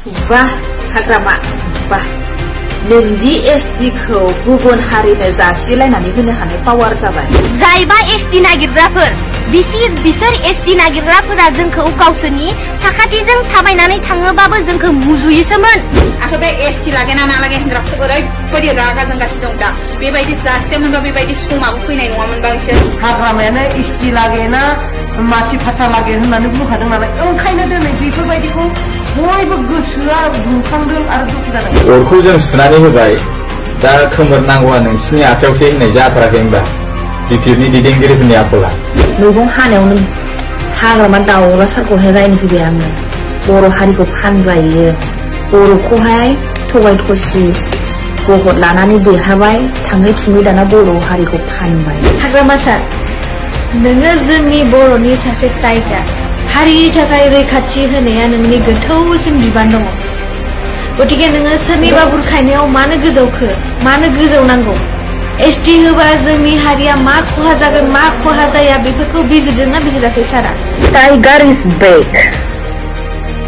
Wah, hagrama, wah. Nindi SD खौ गुबुन हारिनो जासिलायनानै होनो हानाय पावार जाबाय। जायबा SD नागिरग्राफोर बिसोर SD नागिरग्राफोरा जोंखौ गावसोरनि साखाथिजों थाबायनानै थाङोबाबो जोंखौ मुजुयोसोमोन। आखो बे SD लागेना ना लागे होनग्राफोर ओरैबायदि रागा जोंगासिनो दं दा। बेबायदि जासेमोनबा बेबायदि समाबो फैनाय नङामोनबा बिसोर। हाग्रामायानो SD लागेना माथि फाथा लागे होननानै बुंखादों नालाय ओंखायनो दिनै बेफोरबायदिखौ बयबो गोसोआ दुंखांदों आरो दुखु जादों। अरखौ जों सुनानै होबाय दा खोमोर नांगौआ नोंसिनि आखायावसो होननाय जाथाराखै होनबा बिपिएफनि दैदेनगिरिफोरनि आखला। मैगं हानायावनो हाग्रामा दाउला सारखौहाय रायनो फैबाय आङो। बर' हारिखौ फानबायो बर'खौहाय थगाय थसि गहद लानानै देरहाबाय थाङै थुङै दाना बर' हारिखौ फानबाय। हाग्रामा सार नोङो जोंनि बर'नि सासे टाइगार हारिनि थाखाय रैखाथि होनाया नोंनि गोथौसिन बिबान दङ। गतिके नोङो सोरनिबा बुरखायनायाव मानो गोजावखो मानो गोजावनांगौ? SD होबा जोंनि हारिया मा खहा जागोन मा खहा जाया बेफोरखौ बिजिरदोंना बिजिराखै सारा? Tiger is big.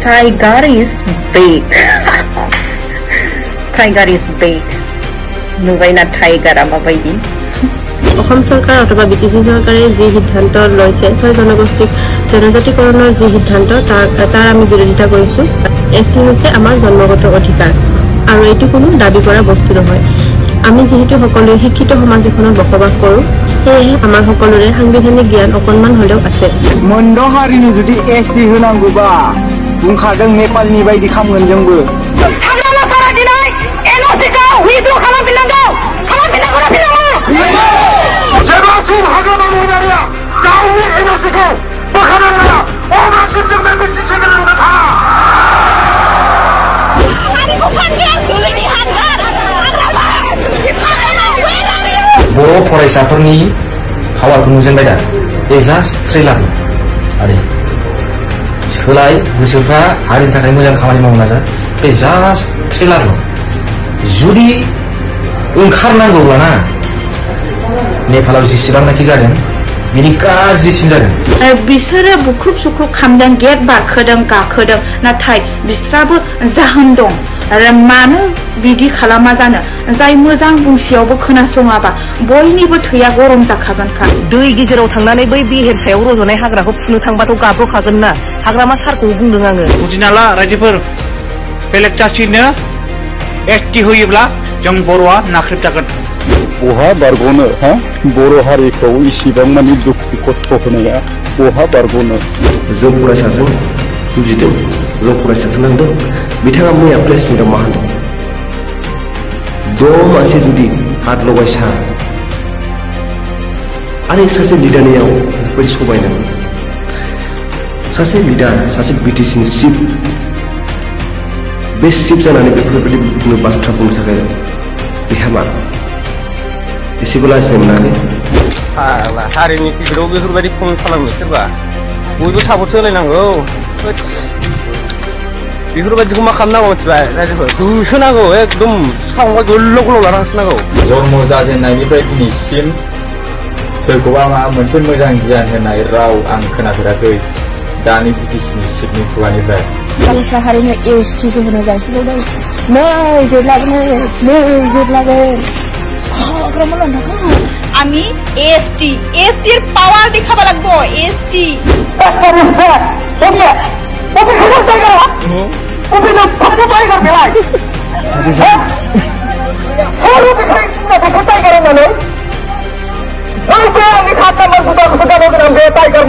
Tiger is big. Tiger is big. नुबायना टाइगारा माबायदि? অসম চৰকাৰ অথবা বিটিচি চৰকাৰে যি সিদ্ধান্ত লৈছে ছয় জনগোষ্ঠীক জনজাতিকৰণৰ যি সিদ্ধান্ত তাৰ আমি বিৰোধিতা কৰিছো। SD হৈছে আমাৰ জন্মগত অধিকাৰ আৰু এইটো কোনো দাবী কৰা বস্তু নহয়। আমি যেহেতু সকলোৱে শিক্ষিত সমাজ এখনত বসবাস কৰো সেয়েহে আমাৰ সকলোৰে সাংবিধানিক জ্ঞান অকণমান হলেও আছে। मोनद' हारिनो जुदि SD होनांगौबा बुंखादों नेपालनि बायदि खामगोन जोंबो। हाग्रामा सारा दिनै NOC-खौ उइथ्र' खालामफिननांगौ। जेब्लासिम हाग्रामा महिलारिया गावनि NOC-खौ बोखारनो हाया अब्लासिम जों बे मिथिसे गोनां थाङा। बर' फरायसाफोरनि हावाखौ नुजेनबाय दा बे जास्ट ट्रेलार आरो सोलाय गोसोफ्रा हारिनि थाखाय मोजां खामानि मावनो नाजा बे जास्ट ट्रेलारल' जुदि ओंखारनांगौब्लाना नेपालाव जेसेबांनाखि जादों बिनि गाज्रिसिन जादों। बिसोरो बुख्रुब सुख्रुब खामदों गेट बारखोदों गाखोदों नाथाय बिस्राबो जाहोन दं आरो मानो बिदि खालामा जानो जाय मोजां बुंसेयावबो खोनासङाबा बयनिबो थैया गरम जाखागोनखा। दै गेजेराव थांनानै बै बेहेर सायाव रज'नाय हाग्राखौ फुनो थांबाथ' गाब्र'खागोन ना। हाग्रामा सारखौ बुंदों आङो। बुजिना ला रायजोफोर बेलेग जाथिनो SD होयोब्ला जों बर'आ नाख्रेबजागोन। बहा बारग'नो बर' हारिखौ इसिबां मानि दुखु खस्थ' होनाया बहा बारग'नो? जों फरायसाजों जुजिदों जों फरायसाजों नांदों। बिथाङा मैया प्रेस मिटआव मा होनदों? द' मानसि जुदि हात लगायसा आरो सासे लिडारनियाव बेबायदि सबायनांगौ सासे लिडार सासे बिटिसिनि चिफ बे चिफ जानानै बेफोरबायदि बाथ्रा बुंनो थाखाय बेहा मा एसेबो लाजिनाय मोनाखै? हारिनि खैफोदाव बेफोरबायदि कमेन्ट खालामो सोरबा बयबो सापर्ट होलायनांगौ। बेफोरबायदिखौ मा खालामनांगौ मिथिबाय रायजोफोर दुसोनांगौ एकदम सावंगा गोलाव गोलाव लाना होसोनांगौ। जन्म जाजेननायनिफ्राय दिनैसिम सोरखौबा माबा मोनसे मोजां गियान होनाय राव आं खोनाफेराखै दानि बिटिसिनि चिफनि खुगानिफ्राय। गालसा हारिनो SD होनो जासिबावदों नै जेब्लागोन আমি SD এর পাওয়ার দেখাবা লাগবো SD टाइगर